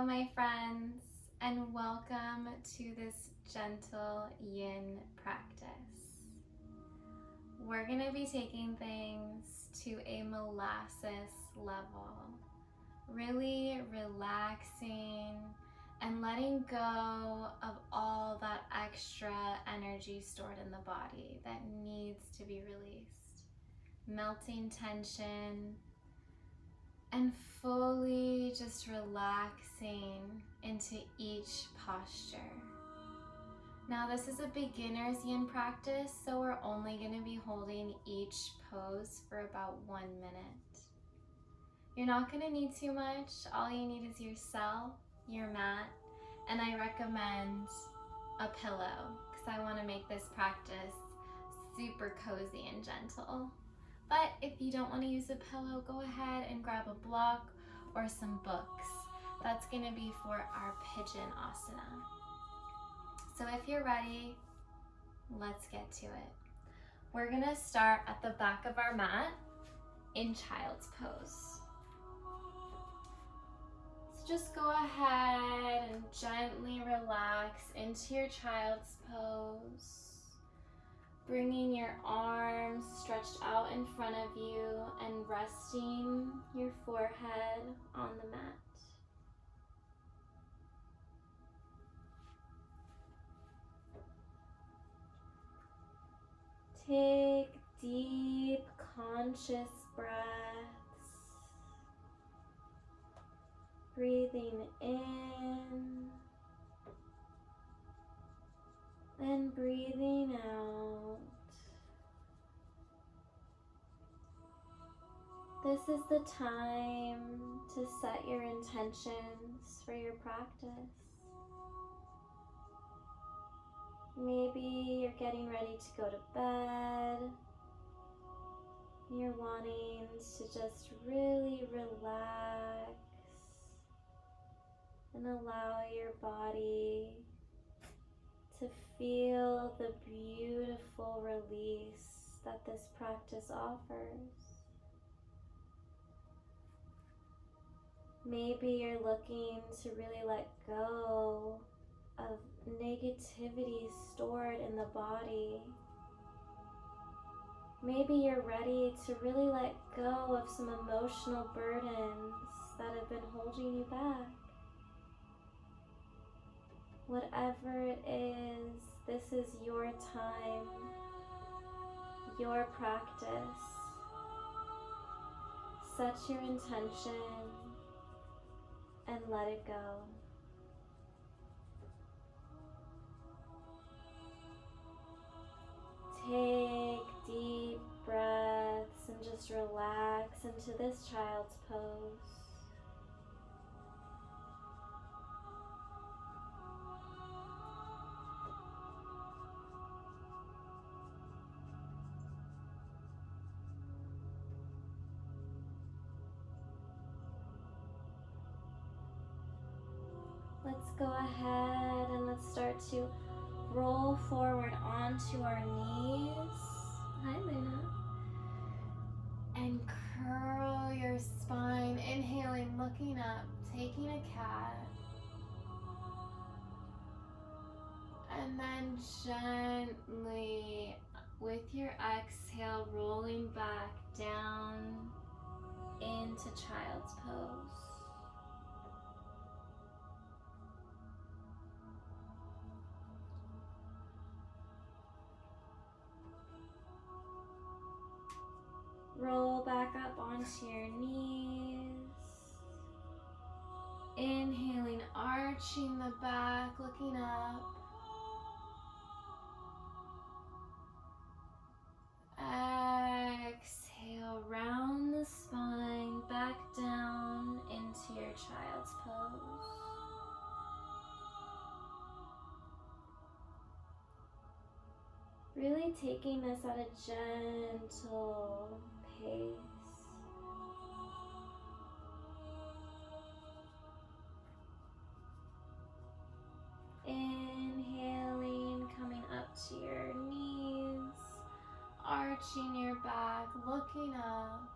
my friends, and welcome to this gentle yin practice. We're going to be taking things to a molasses level, really relaxing and letting go of all that extra energy stored in the body that needs to be released, melting tension, and fully just relaxing into each posture. Now this is a beginner's yin practice, so we're only going to be holding each pose for about 1 minute. You're not going to need too much. All you need is yourself, your mat, and I recommend a pillow because I want to make this practice super cozy and gentle. But if you don't want to use a pillow, go ahead and grab a block or some books. That's going to be for our pigeon asana. So if you're ready, let's get to it. We're going to start at the back of our mat in child's pose. So just go ahead and gently relax into your child's pose. Bringing your arms stretched out in front of you and resting your forehead on the mat. Take deep, conscious breaths. Breathing in and breathing out. This is the time to set your intentions for your practice. Maybe you're getting ready to go to bed. You're wanting to just really relax and allow your body to feel the beautiful release that this practice offers. Maybe you're looking to really let go of negativity stored in the body. Maybe you're ready to really let go of some emotional burdens that have been holding you back. Whatever it is, this is your time, your practice. Set your intention and let it go. Take deep breaths and just relax into this child's pose. Let's go ahead and let's start to roll forward onto our knees. Hi, Luna. And curl your spine, inhaling, looking up, taking a cat. And then gently, with your exhale, rolling back down into child's pose. Roll back up onto your knees. Inhaling, arching the back, looking up. Exhale, round the spine, back down into your child's pose. Really taking this at a gentle pace. Inhaling, coming up to your knees, arching your back, looking up.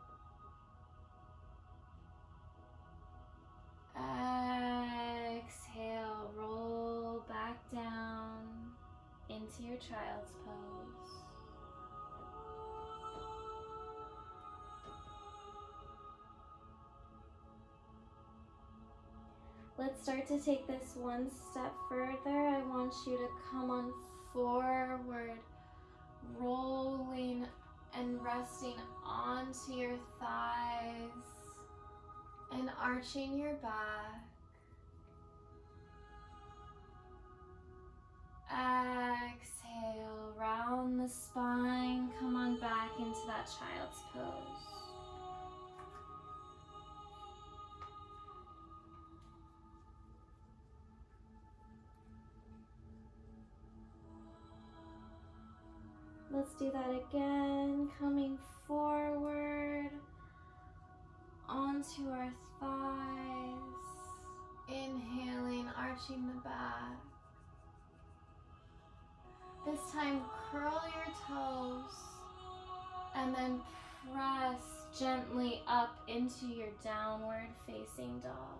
child's pose. Let's start to take this one step further. I want you to come on forward, rolling and resting onto your thighs and arching your back. Exhale, round the spine, come on back into that child's pose. Let's do that again, coming forward onto our thighs, inhaling, arching the back. This time, curl your toes and then press gently up into your downward facing dog.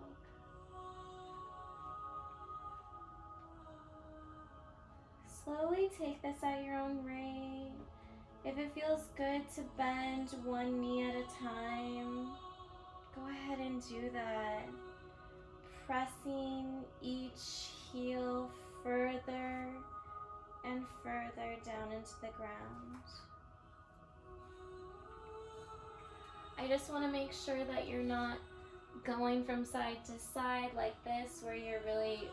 Slowly take this at your own rate. If it feels good to bend one knee at a time, go ahead and do that. Pressing each heel further and further down into the ground. I just want to make sure that you're not going from side to side like this, where you're really,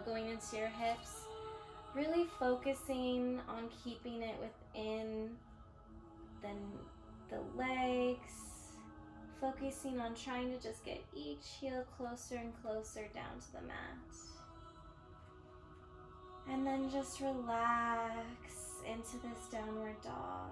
going into your hips. Really focusing on keeping it within the legs. Focusing on trying to just get each heel closer and closer down to the mat. And then just relax into this downward dog.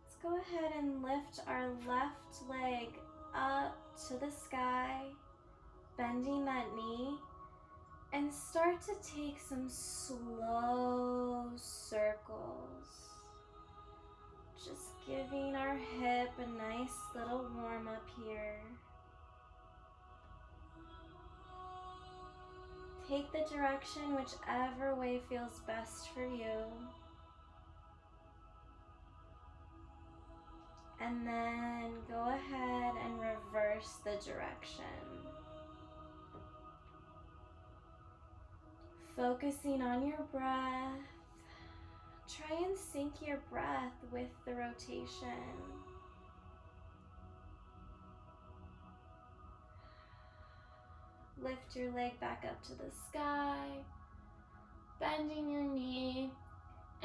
Let's go ahead and lift our left leg up to the sky, bending that knee. And start to take some slow circles. Just giving our hip a nice little warm up here. Take the direction whichever way feels best for you. And then go ahead and reverse the direction. Focusing on your breath. Try and sync your breath with the rotation. Lift your leg back up to the sky, bending your knee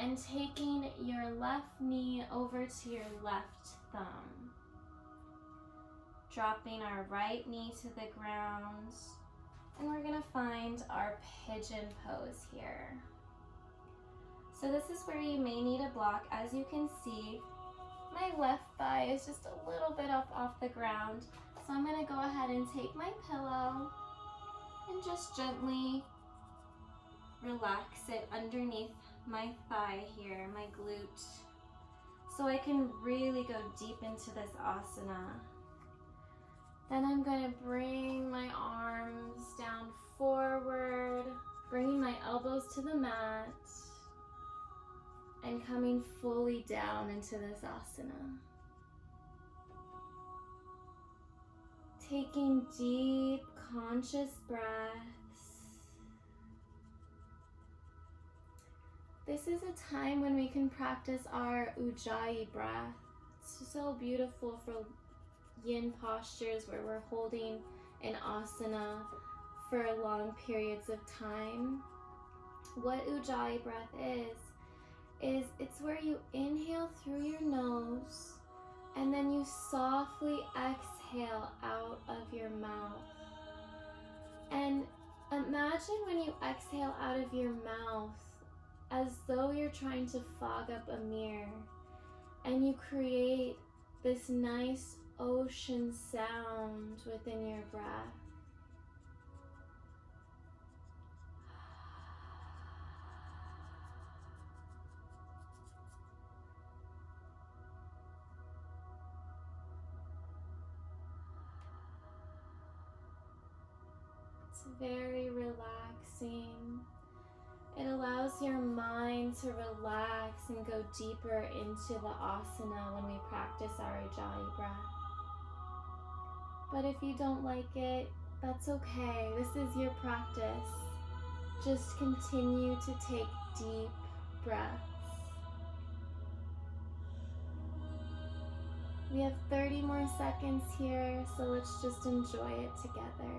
and taking your left knee over to your left thumb. Dropping our right knee to the ground. And we're gonna find our pigeon pose here. So this is where you may need a block. As you can see, my left thigh is just a little bit up off the ground. So I'm gonna go ahead and take my pillow and just gently relax it underneath my thigh here, my glute, so I can really go deep into this asana. Then I'm going to bring my arms down forward, bringing my elbows to the mat, and coming fully down into this asana. Taking deep, conscious breaths. This is a time when we can practice our Ujjayi Breath. It's so beautiful for Yin postures where we're holding an asana for long periods of time. What Ujjayi Breath is it's where you inhale through your nose and then you softly exhale out of your mouth. And imagine when you exhale out of your mouth as though you're trying to fog up a mirror, and you create this nice ocean sound within your breath. very relaxing. It allows your mind to relax and go deeper into the asana when we practice our Ujjayi breath. But if you don't like it, that's okay. This is your practice. Just continue to take deep breaths. We have 30 more seconds here, so let's just enjoy it together.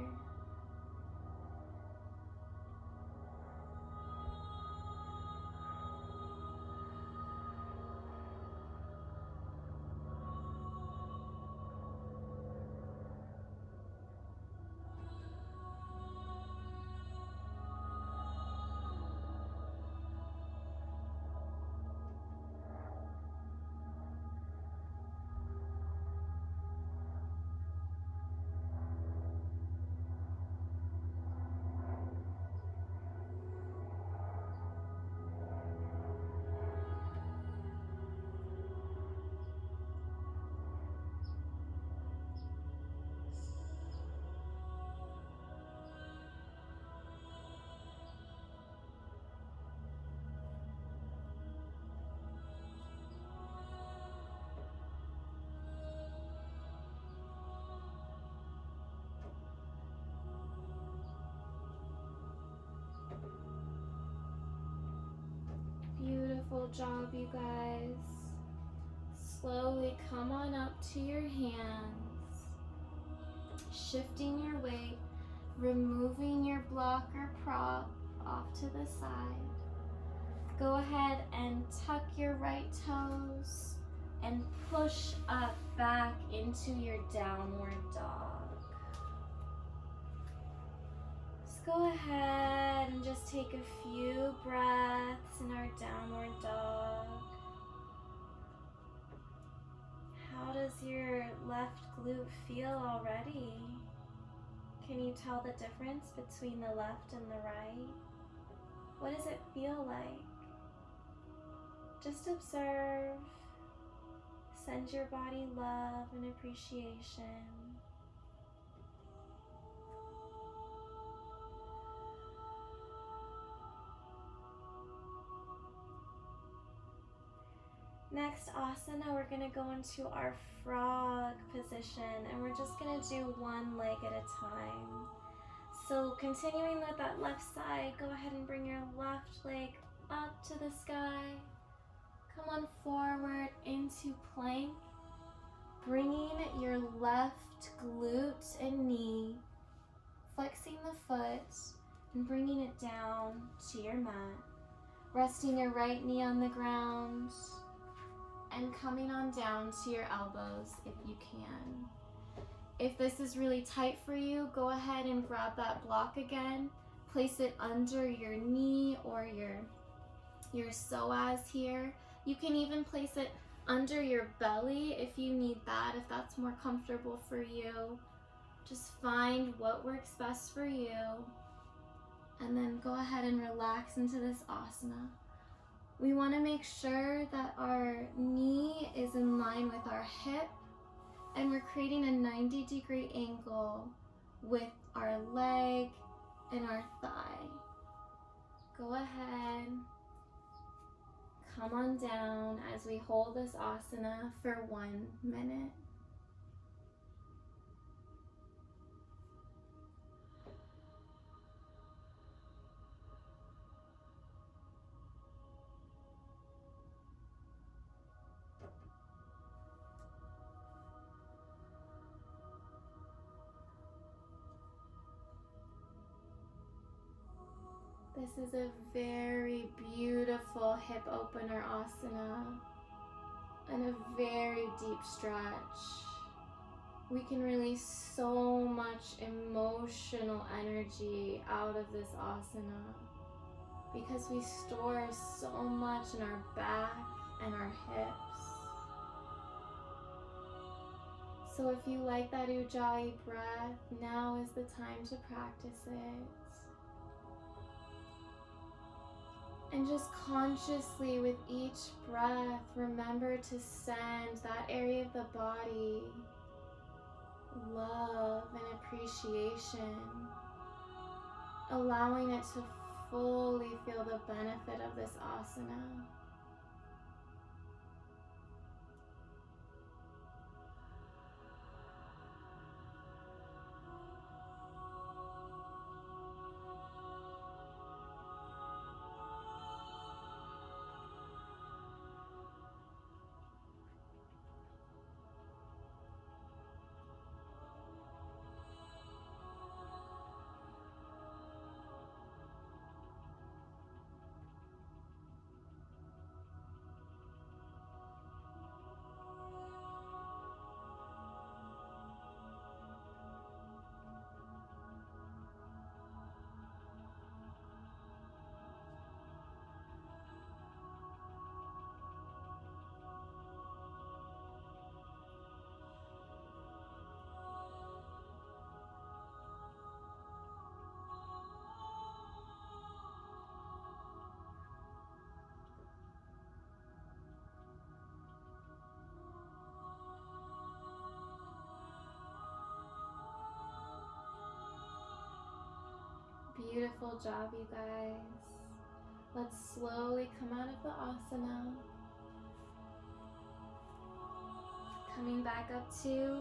Beautiful job, you guys. Slowly come on up to your hands, shifting your weight, removing your block or prop off to the side. Go ahead and tuck your right toes and push up back into your downward dog. Go ahead and just take a few breaths in our downward dog. How does your left glute feel already? Can you tell the difference between the left and the right? What does it feel like? Just observe. Send your body love and appreciation. Next asana, we're going to go into our frog position, and we're just going to do one leg at a time. So continuing with that left side, go ahead and bring your left leg up to the sky. Come on forward into plank, bringing your left glute and knee, flexing the foot and bringing it down to your mat. Resting your right knee on the ground and coming on down to your elbows if you can. If this is really tight for you, go ahead and grab that block again. Place it under your knee or your psoas here. You can even place it under your belly if you need that, if that's more comfortable for you. Just find what works best for you. And then go ahead and relax into this asana. We want to make sure that our knee is in line with our hip, and we're creating a 90-degree angle with our leg and our thigh. Go ahead, come on down as we hold this asana for 1 minute. This is a very beautiful hip opener asana and a very deep stretch. We can release so much emotional energy out of this asana because we store so much in our back and our hips. So if you like that Ujjayi breath, now is the time to practice it. And just consciously with each breath, remember to send that area of the body love and appreciation. allowing it to fully feel the benefit of this asana. Beautiful job, you guys. Let's slowly come out of the asana. Coming back up to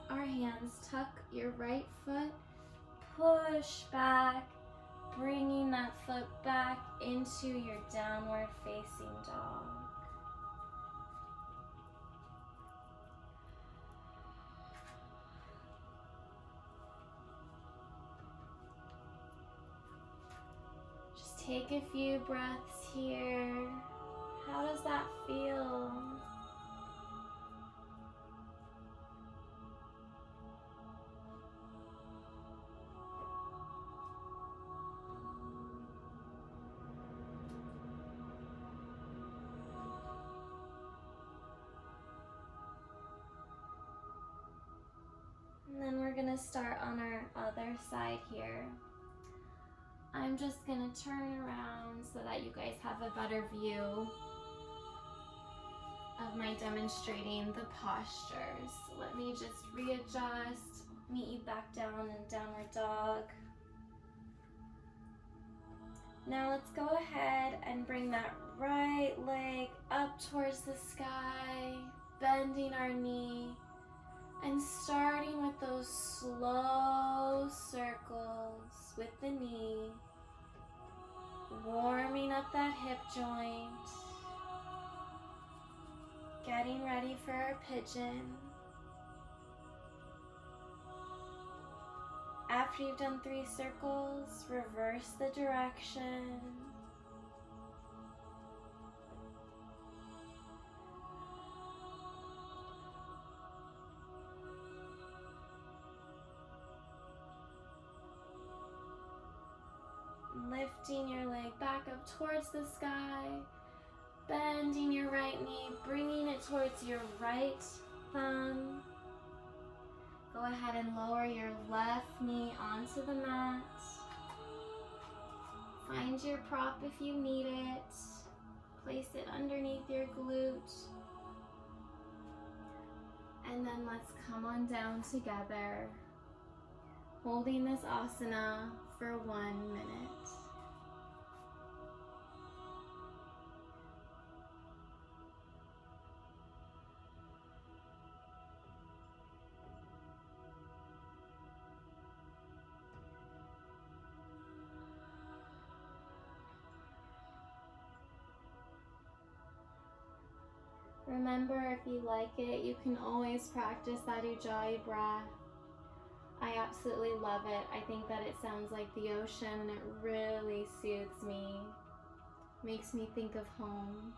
our hands, tuck your right foot, push back, bringing that foot back into your downward facing dog. Just take a few breaths here. How does that feel? And then we're gonna start on our other side here. I'm just gonna turn around so that you guys have a better view of my demonstrating the postures. Let me just readjust, meet you back down in downward dog. Now let's go ahead and bring that right leg up towards the sky, bending our knee, and starting with those slow circles with the knee, warming up that hip joint, getting ready for our pigeon. After you've done 3 circles, reverse the direction. Lifting your leg back up towards the sky, bending your right knee, bringing it towards your right thumb. Go ahead and lower your left knee onto the mat. Find your prop if you need it. Place it underneath your glute. And then let's come on down together, holding this asana for 1 minute. Remember, if you like it, you can always practice that Ujjayi breath. I absolutely love it. I think that it sounds like the ocean and it really soothes me, makes me think of home.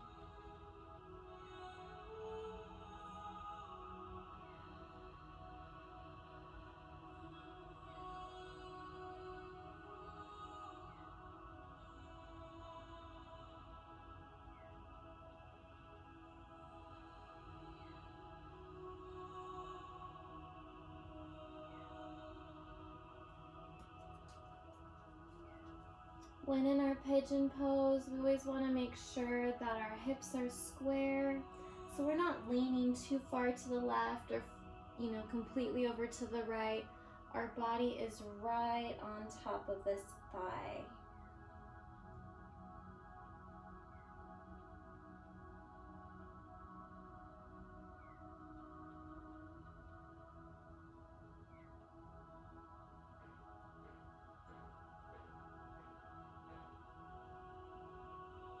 When in our pigeon pose, we always want to make sure that our hips are square, so we're not leaning too far to the left or, completely over to the right. Our body is right on top of this thigh.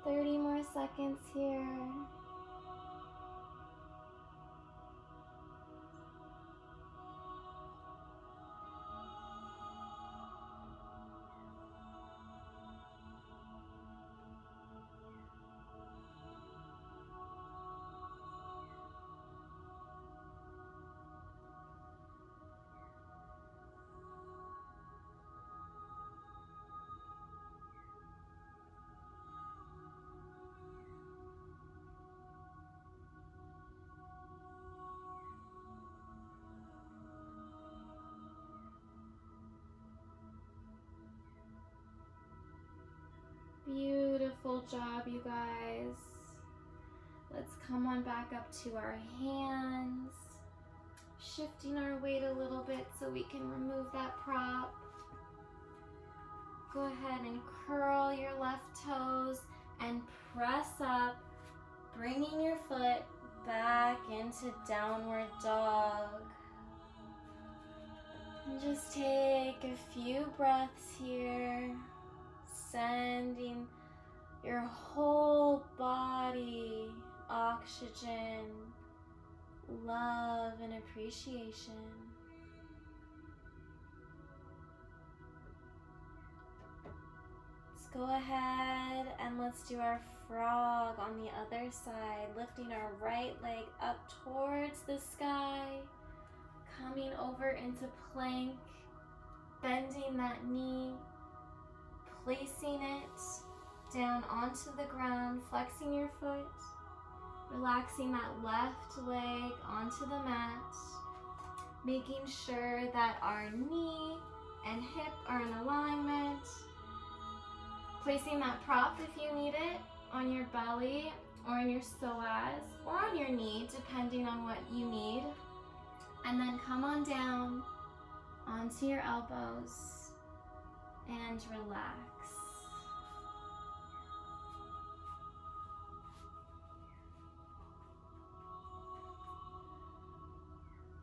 Thirty more seconds here. Beautiful job, you guys. Let's come on back up to our hands, shifting our weight a little bit so we can remove that prop. Go ahead and curl your left toes and press up, bringing your foot back into downward dog. And just take a few breaths here, sending your whole body oxygen, love, and appreciation. Let's go ahead and let's do our frog on the other side, lifting our right leg up towards the sky, coming over into plank, bending that knee, placing it down onto the ground, flexing your foot, relaxing that left leg onto the mat, making sure that our knee and hip are in alignment, placing that prop if you need it on your belly or on your psoas or on your knee depending on what you need, and then come on down onto your elbows and relax.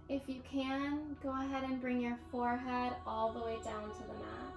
If you can, go ahead and bring your forehead all the way down to the mat.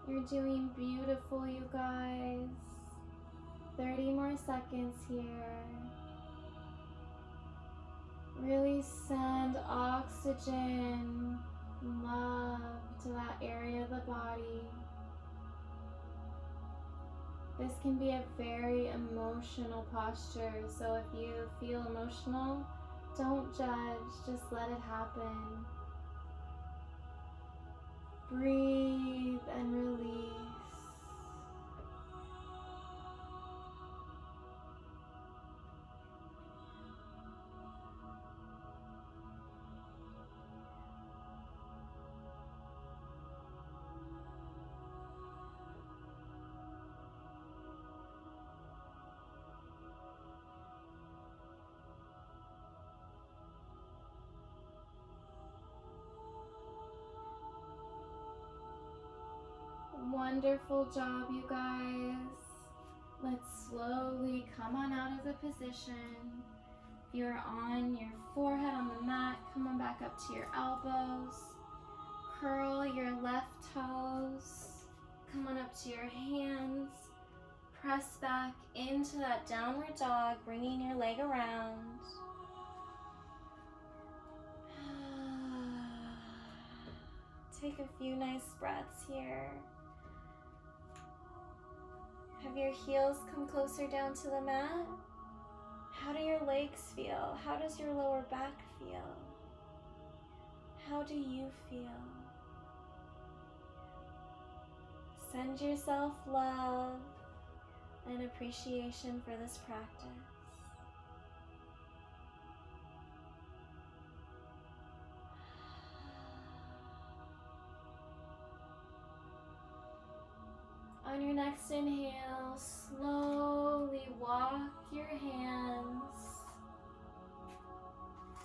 You're doing beautiful, you guys. 30 more seconds here. Really send oxygen, love to that area of the body. This can be a very emotional posture, so if you feel emotional, don't judge, just let it happen. Breathe and release. Wonderful job, you guys. Let's slowly come on out of the position. If you're on your forehead on the mat, come on back up to your elbows. Curl your left toes. Come on up to your hands. Press back into that downward dog, bringing your leg around. take a few nice breaths here. Have your heels come closer down to the mat? How do your legs feel? How does your lower back feel? How do you feel? Send yourself love and appreciation for this practice. On your next inhale, slowly walk your hands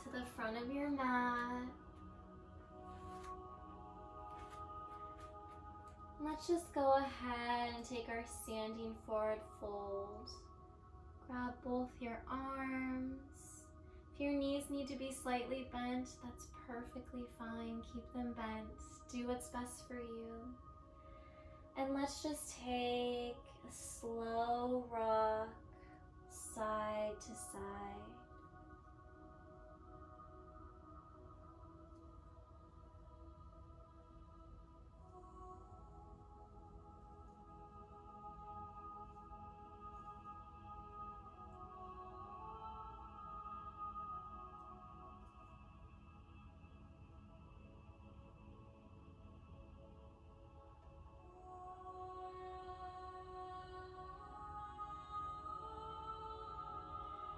to the front of your mat. Let's just go ahead and take our standing forward fold. Grab both your arms. If your knees need to be slightly bent, that's perfectly fine. Keep them bent. Do what's best for you. And let's just take a slow rock side to side.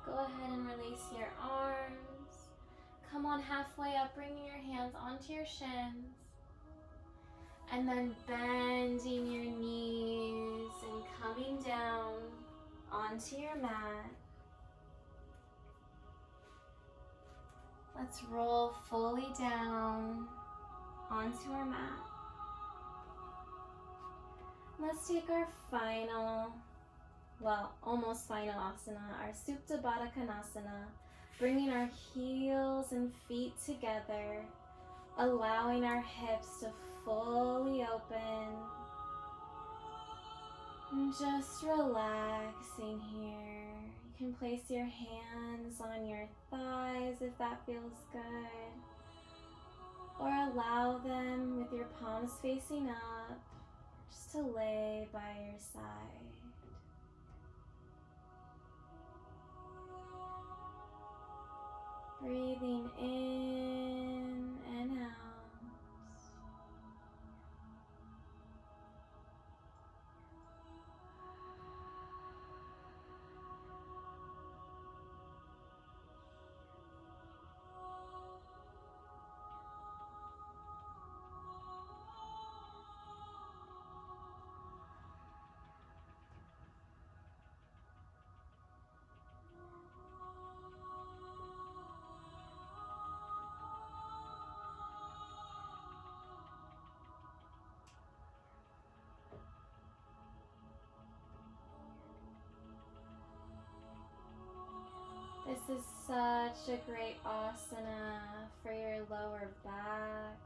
Go ahead and release your arms. Come on halfway up, bringing your hands onto your shins. And then bending your knees and coming down onto your mat. Let's roll fully down onto our mat. Let's take our final, almost final asana, our Supta Baddha Konasana, bringing our heels and feet together, allowing our hips to fully open. And just relaxing here. You can place your hands on your thighs if that feels good, or allow them with your palms facing up, just to lay by your side. Breathing in and out. This is such a great asana for your lower back.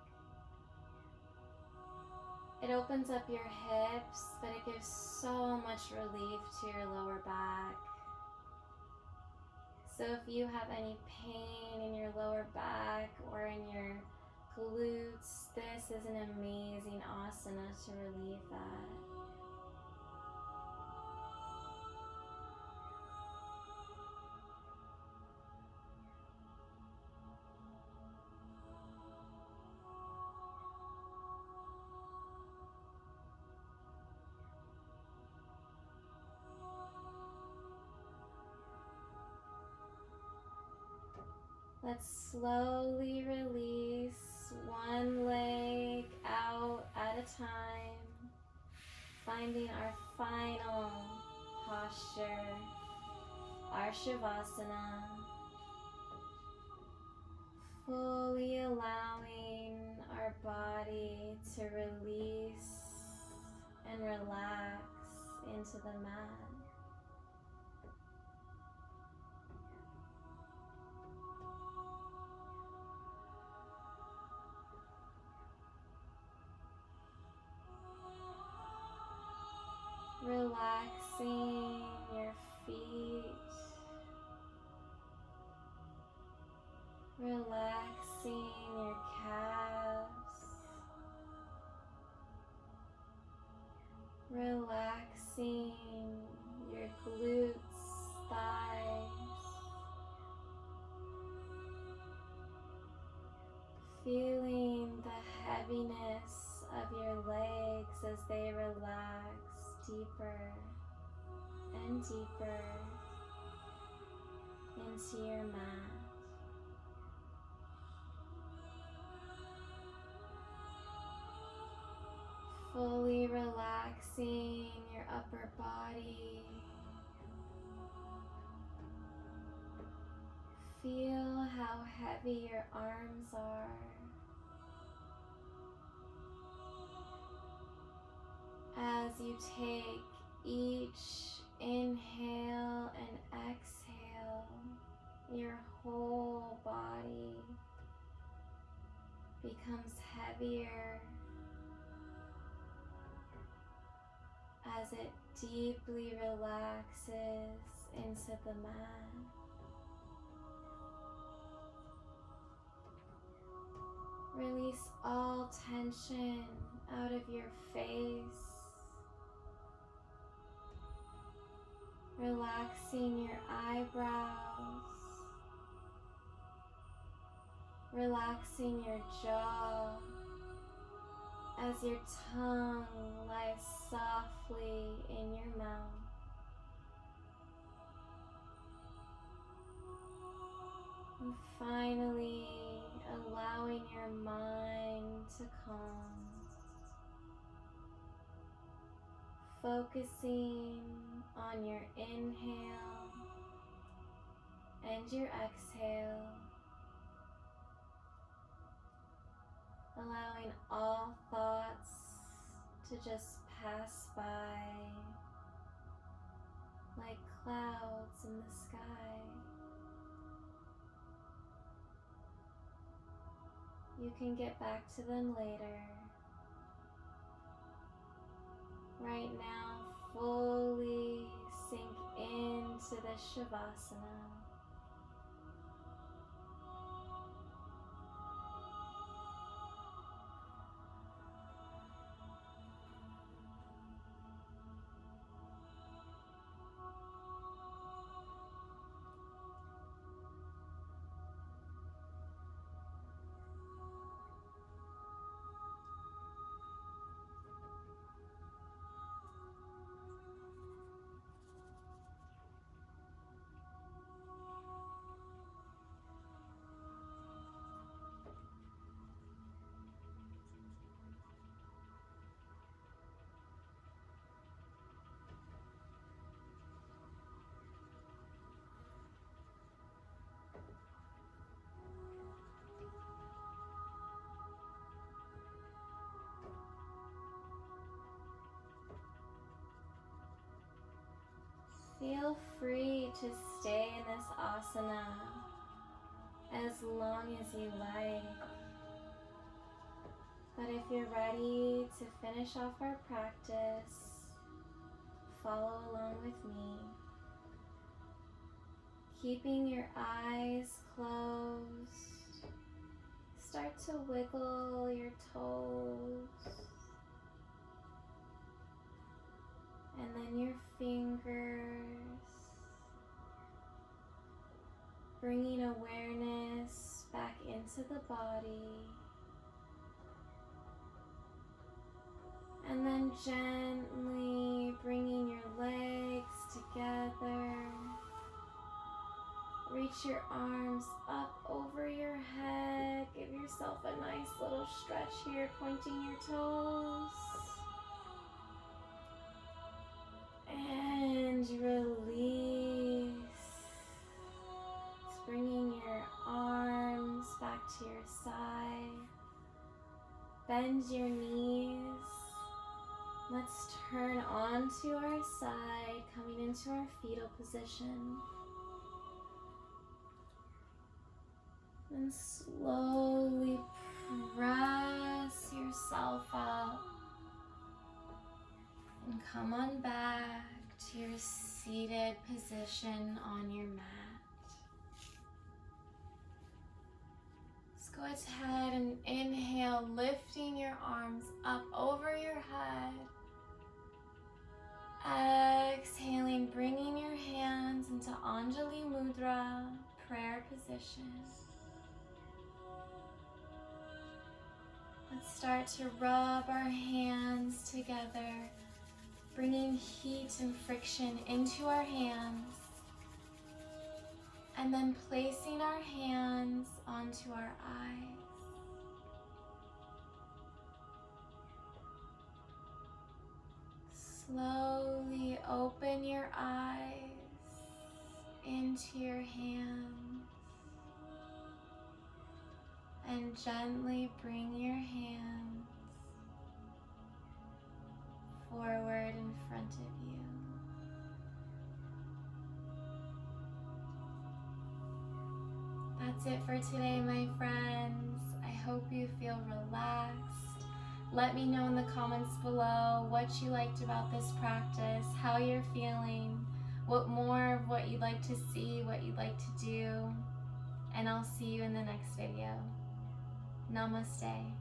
It opens up your hips, but it gives so much relief to your lower back. So if you have any pain in your lower back or in your glutes, this is an amazing asana to relieve that. Let's slowly release one leg out at a time, finding our final posture, our Shavasana, fully allowing our body to release and relax into the mat. Relaxing your feet, relaxing your calves, Relaxing your glutes, thighs. Feeling the heaviness of your legs as they relax deeper and deeper into your mat. Fully relaxing your upper body. Feel how heavy your arms are. As you take each inhale and exhale, your whole body becomes heavier as it deeply relaxes into the mat. Release all tension out of your face, relaxing your eyebrows, relaxing your jaw as your tongue lies softly in your mouth. And finally, allowing your mind to calm, focusing on your inhale and your exhale, allowing all thoughts to just pass by like clouds in the sky. You can get back to them later. Right now, fully sink into the Shavasana. Feel free to stay in this asana as long as you like. But if you're ready to finish off our practice, follow along with me. Keeping your eyes closed, start to wiggle your toes and then your fingers, bringing awareness back into the body, and then gently bringing your legs together. Reach your arms up over your head. Give yourself a nice little stretch here, pointing your toes. And release. Just bringing your arms back to your side. Bend your knees. Let's turn onto our side, coming into our fetal position. And slowly press yourself up and come on back to your seated position on your mat. Let's go ahead and inhale, lifting your arms up over your head. Exhaling, bringing your hands into Anjali Mudra, prayer position. Let's start to rub our hands together, bringing heat and friction into our hands, and then placing our hands onto our eyes. Slowly open your eyes into your hands and gently bring your hands forward in front of you. That's it for today, my friends. I hope you feel relaxed. Let me know in the comments below what you liked about this practice, how you're feeling, what more of what you'd like to see, what you'd like to do, and I'll see you in the next video. Namaste.